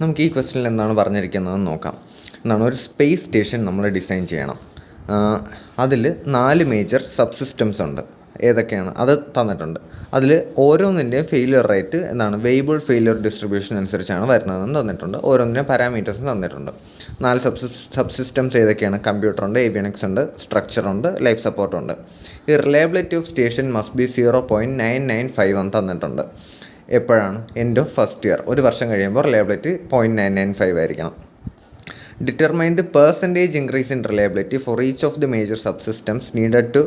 നമുക്ക് ഈ ക്വസ്റ്റ്യനിൽ എന്താണ് പറഞ്ഞിരിക്കുന്നതെന്ന് നോക്കാം. എന്താണ്, ഒരു സ്പേസ് സ്റ്റേഷൻ നമ്മൾ ഡിസൈൻ ചെയ്യണം. അതിൽ 4 മേജർ സബ്സിസ്റ്റംസ് ഉണ്ട്. ഏതൊക്കെയാണ് അത് തന്നിട്ടുണ്ട്. അതിൽ ഓരോന്നിൻ്റെയും ഫെയിലിയർ റേറ്റ് എന്താണ്, വേരിയബിൾ ഫെയിലിയർ ഡിസ്ട്രിബ്യൂഷൻ അനുസരിച്ചാണ് വരുന്നതെന്ന് തന്നിട്ടുണ്ട്. ഓരോന്നിൻ്റെയും പാരാമീറ്റേഴ്സും തന്നിട്ടുണ്ട്. 4 സബ്സിസ്റ്റംസ് ഏതൊക്കെയാണ്? കമ്പ്യൂട്ടറുണ്ട്, ഏവിയോണിക്സ് ഉണ്ട്, സ്ട്രക്ചറുണ്ട്, ലൈഫ് സപ്പോർട്ടുണ്ട്. ഈ reliability of station must be 0.995 എന്ന് തന്നിട്ടുണ്ട്. എപ്പോഴാണ്? എൻഡ് ഓഫ് ഫസ്റ്റ് ഇയർ, ഒരു വർഷം കഴിയുമ്പോൾ റിലയബിലിറ്റി 0.995 ആയിരിക്കണം. Determine the percentage increase in reliability for each of the major subsystems needed to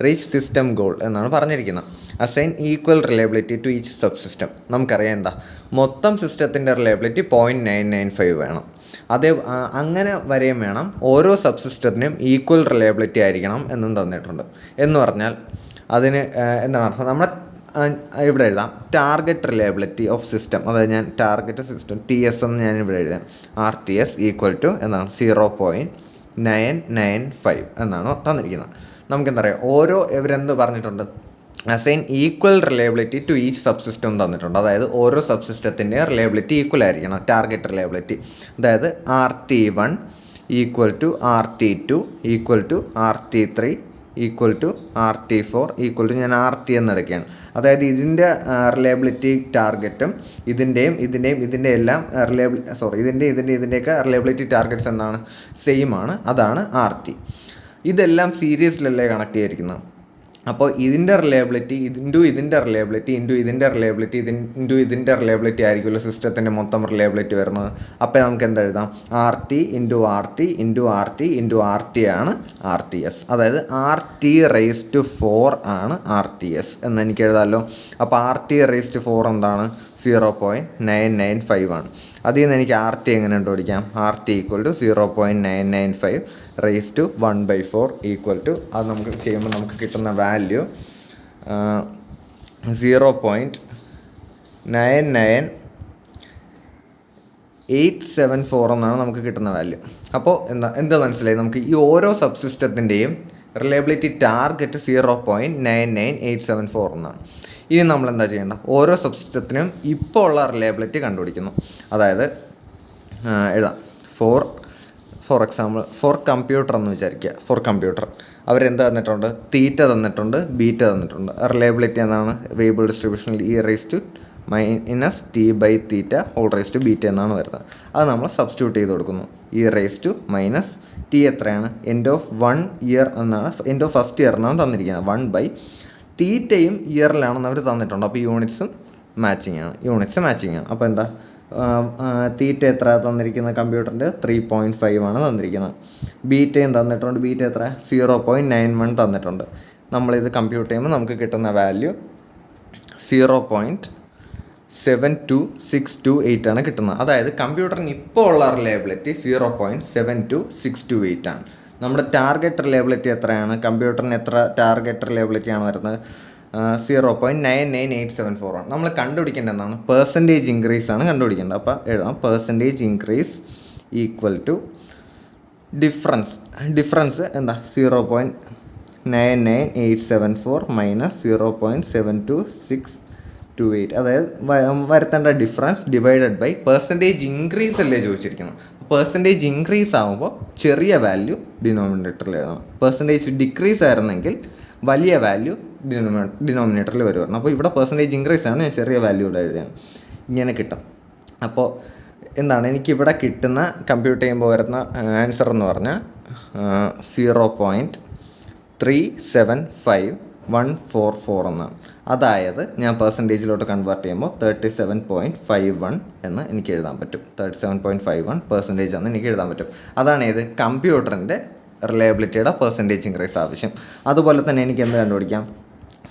reach system goal എന്നാണ് പറഞ്ഞിരിക്കുന്നത്. Assign equal reliability to each subsystem. നമുക്കറിയാം എന്താ, മൊത്തം സിസ്റ്റത്തിൻ്റെ റിലയബിലിറ്റി 0.995 വേണം. അങ്ങനെ വരെയും വേണം. ഓരോ സബ്സിസ്റ്റത്തിനും ഈക്വൽ റിലയബിലിറ്റി ആയിരിക്കണം എന്നും തന്നിട്ടുണ്ട്. എന്ന് പറഞ്ഞാൽ അതിന് എന്താണ് അർത്ഥം? നമ്മുടെ ഇവിടെ എഴുതാം ടാർഗറ്റ് റിലയബിലിറ്റി ഓഫ് സിസ്റ്റം. അതായത് ഞാൻ ടാർഗറ്റ് സിസ്റ്റം TS എന്ന് ഞാൻ ഇവിടെ എഴുതാം. RTS ഈക്വൽ ടു എന്താണ് 0.995 എന്നാണ് തന്നിരിക്കുന്നത്. നമുക്കെന്താ പറയുക, ഇവരെന്ത് പറഞ്ഞിട്ടുണ്ട്? Assign equal reliability to each subsystem തന്നിട്ടുണ്ട്. അതായത് ഓരോ സബ്സിസ്റ്റത്തിൻ്റെ റിലയബിലിറ്റി ഈക്വൽ ആയിരിക്കണം. ടാർഗറ്റ് റിലയബിലിറ്റി അതായത് RT1 equal to RT2 equal to RT3 equal to RT4 equal to ഞാൻ RT എന്നെടുക്കുകയാണ്. അതായത് ഇതിൻ്റെ റിലയബിലിറ്റി ടാർഗറ്റും ഇതിൻ്റെ എല്ലാം ഇതിൻ്റെയൊക്കെ റിലയബിലിറ്റി ടാർഗറ്റ്സ് എന്താണ്? സെയിം ആണ്. അതാണ് RT. ഇതെല്ലാം സീരീസിലല്ലേ കണക്ട് ചെയ്തിരിക്കുന്നത്. അപ്പോൾ ഇതിൻ്റെ റിലയബിലിറ്റി ഇതിൻ്റെ റിലയബിലിറ്റി ആയിരിക്കുമല്ലോ സിസ്റ്റത്തിൻ്റെ മൊത്തം റിലയബിലിറ്റി വരുന്നത്. അപ്പോൾ നമുക്ക് എന്താ എഴുതാം? RT ഇൻറ്റു RT ആണ് RTS. അതായത് RT⁴ ആണ് RTS എന്ന് എനിക്ക് എഴുതാമല്ലോ. അപ്പോൾ RT⁴ എന്താണ്? 0.995 ആണ്. അതിൽ നിന്ന് എനിക്ക് RT എങ്ങനെ കണ്ടുപിടിക്കാം? RT equal to 0.995 raise to 1/4 equal to, അത് നമുക്ക് ചെയ്യുമ്പോൾ നമുക്ക് കിട്ടുന്ന വാല്യൂ 0.99874 എന്നാണ് നമുക്ക് കിട്ടുന്ന വാല്യൂ. അപ്പോൾ എന്താ മനസ്സിലായി? നമുക്ക് ഈ ഓരോ സബ്സിസ്റ്റത്തിൻ്റെയും റിലയബിലിറ്റി ടാർഗറ്റ് 0.99874 എന്നാണ്. ഇനി നമ്മൾ എന്താ ചെയ്യേണ്ട? ഓരോ സബ്സിസ്റ്റത്തിനും ഇപ്പോൾ ഉള്ള റിലയബിലിറ്റി കണ്ടുപിടിക്കുന്നു. അതായത് എഴുതാം ഫോർ എക്സാമ്പിൾ ഫോർ കമ്പ്യൂട്ടർ എന്ന് വിചാരിക്കുക. ഫോർ കമ്പ്യൂട്ടർ അവരെന്ത് തന്നിട്ടുണ്ട്? തീറ്റ തന്നിട്ടുണ്ട്, ബീറ്റ തന്നിട്ടുണ്ട്. റിലയബിലിറ്റി എന്നാണ്? വേരിയബിൾ ഡിസ്ട്രിബ്യൂഷനിൽ E⁻T/θ⁻β എന്നാണ് വരുന്നത്. അത് നമ്മൾ സബ്സ്റ്റിറ്റ്യൂട്ട് ചെയ്ത് കൊടുക്കുന്നു. E⁻T എത്രയാണ്? എൻഡ് ഓഫ് 1 ഇയർ എന്നാണ്, എൻഡ് ഓഫ് ഫസ്റ്റ് ഇയർ എന്നാണ് തന്നിരിക്കുന്നത്. 1/തീറ്റയും ഇയറിലാണെന്ന് അവർ തന്നിട്ടുണ്ട്. അപ്പോൾ യൂണിറ്റ്സ് മാച്ചിങ് ആണ്. അപ്പോൾ എന്താ, തീറ്റ എത്ര തന്നിരിക്കുന്നത്? കമ്പ്യൂട്ടറിൻ്റെ 3.5 ആണ് തന്നിരിക്കുന്നത്. ബീറ്റയും തന്നിട്ടുണ്ട്. ബീറ്റ എത്ര? 0.91 തന്നിട്ടുണ്ട്. നമ്മളിത് കമ്പ്യൂട്ട് ചെയ്യുമ്പോൾ നമുക്ക് കിട്ടുന്ന വാല്യൂ 0.72628 ആണ് കിട്ടുന്നത്. അതായത് കമ്പ്യൂട്ടറിന് ഇപ്പോൾ ഉള്ള റിലയബിലിറ്റി 0.72628 ആണ്. നമ്മുടെ ടാർഗറ്റ് റിലയബിലിറ്റി എത്രയാണ്? കമ്പ്യൂട്ടറിന് എത്ര ടാർഗറ്റ് റിലയബിലിറ്റിയാണ് വരുന്നത്? 0.99874 ആണ്. നമ്മൾ കണ്ടുപിടിക്കേണ്ടത് എന്താണ്? പെർസെൻറ്റേജ് ഇൻക്രീസ് ആണ് കണ്ടുപിടിക്കേണ്ടത്. അപ്പോൾ എഴുതാം percentage increase equal to difference എന്താ? 0.99874 മൈനസ് 0.72628. അതായത് വരുത്തേണ്ട difference divided by percentage increase അല്ലേ ചോദിച്ചിരിക്കുന്നത്. പെർസെൻറ്റേജ് ഇൻക്രീസ് ആകുമ്പോൾ ചെറിയ വാല്യൂ ഡിനോമിനേറ്ററിൽ എഴുതണം. പെർസെൻറ്റേജ് ഡിക്രീസ് ആയിരുന്നെങ്കിൽ വലിയ വാല്യൂ ഡിനോമിനേറ്ററിൽ വരുമായിരുന്നു. അപ്പോൾ ഇവിടെ പെർസെൻറ്റേജ് ഇൻക്രീസ് ആണ്, ഞാൻ ചെറിയ വാല്യൂ ഇവിടെ എഴുതിയാണ്. ഇങ്ങനെ കിട്ടും. അപ്പോൾ എന്താണ് എനിക്കിവിടെ കിട്ടുന്ന കമ്പ്യൂട്ട് ചെയ്യുമ്പോൾ വരുന്ന ആൻസർ എന്ന് പറഞ്ഞാൽ 0.375144 എന്നാണ്. അതായത് ഞാൻ പെർസെൻറ്റേജിലോട്ട് കൺവേർട്ട് ചെയ്യുമ്പോൾ 37.51 എന്ന് എനിക്ക് എഴുതാൻ പറ്റും. 37.51% എന്ന് എനിക്ക് എഴുതാൻ പറ്റും. അതാണ് ഏത് കമ്പ്യൂട്ടറിൻ്റെ റിലയബിലിറ്റിയുടെ പെർസെൻറ്റേജ് ഇൻക്രീസ് ആവശ്യം. അതുപോലെ തന്നെ എനിക്ക് എന്ത് കണ്ടുപിടിക്കാം?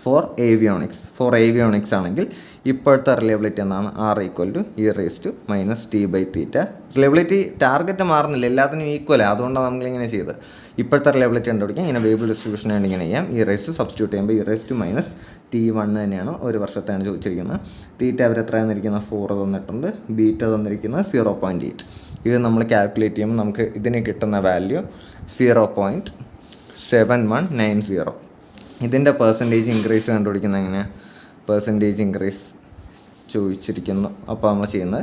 ഫോർ ഏവിയോണിക്സ് ആണെങ്കിൽ ഇപ്പോഴത്തെ റിലയബിലിറ്റി എന്നാണ്? R equal to E⁻T/θ. Reliability target മാറുന്നില്ല, എല്ലാത്തിനും ഈക്വലാണ്. അതുകൊണ്ടാണ് നമ്മളിങ്ങനെ ചെയ്തത്. ഇപ്പോഴത്തെ റിലയബിലിറ്റി കണ്ടുപിടിക്കാം. ഇങ്ങനെ വേരിയബിൾ ഡിസ്ട്രിബ്യൂഷൻ ആയിട്ട് ഇങ്ങനെ ചെയ്യാം. സബ്സ്റ്റിറ്റ്യൂട്ട് ചെയ്യുമ്പോൾ E⁻T1 തന്നെയാണ്, ഒരു വർഷത്തെയാണ് ചോദിച്ചിരിക്കുന്നത്. തീറ്റ അവരെത്ര തന്നിരിക്കുന്നത്? 4 തന്നിട്ടുണ്ട്. ബീറ്റ തന്നിരിക്കുന്നത് 0.8. ഇത് നമ്മൾ കാൽക്കുലേറ്റ് ചെയ്യുമ്പോൾ നമുക്ക് ഇതിന് കിട്ടുന്ന വാല്യൂ 0.7190. ഇതിൻ്റെ പെർസെൻറ്റേജ് ഇൻക്രീസ് കണ്ടുപിടിക്കുന്നത് എങ്ങനെയാണ്? പെർസെൻറ്റേജ് ഇൻക്രീസ് ചോദിച്ചിരിക്കുന്നു. അപ്പോൾ നമ്മൾ ചെയ്യുന്നത്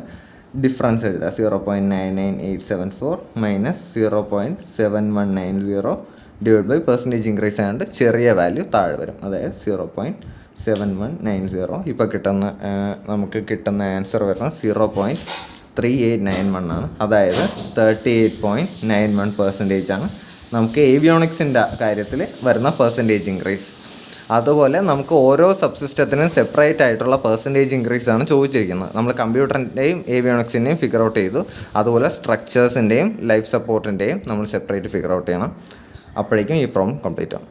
ഡിഫറൻസ് എഴുതുക. 0.99874 minus 0.7190 divide by percentage increase ആയതുകൊണ്ട് ചെറിയ വാല്യൂ താഴെ വരും, അതായത് 0.7190. ഇപ്പോൾ നമുക്ക് കിട്ടുന്ന ആൻസർ വരുന്നത് 0.3891 ആണ്, അതായത് 38.91% ആണ് നമുക്ക് ഏവിയോണിക്സിൻ്റെ കാര്യത്തിൽ വരുന്ന പെർസെൻറ്റേജ് ഇൻക്രീസ്. അതുപോലെ നമുക്ക് ഓരോ സബ്സിസ്റ്റത്തിനും സെപ്പറേറ്റ് ആയിട്ടുള്ള പെർസെൻറ്റേജ് ഇൻക്രീസ് ആണ് ചോദിച്ചിരിക്കുന്നത്. നമ്മൾ കമ്പ്യൂട്ടറിൻ്റെയും ഏവിയോണിക്സിൻ്റെയും ഫിഗർ ഔട്ട് ചെയ്തു, അതുപോലെ സ്ട്രക്ചേഴ്സിൻ്റെയും ലൈഫ് സപ്പോർട്ടിൻ്റെയും നമ്മൾ സെപ്പറേറ്റ് ഫിഗർ ഔട്ട് ചെയ്യണം. അപ്പോഴേക്കും ഈ പ്രോബ്ലം കംപ്ലീറ്റ് ആവും.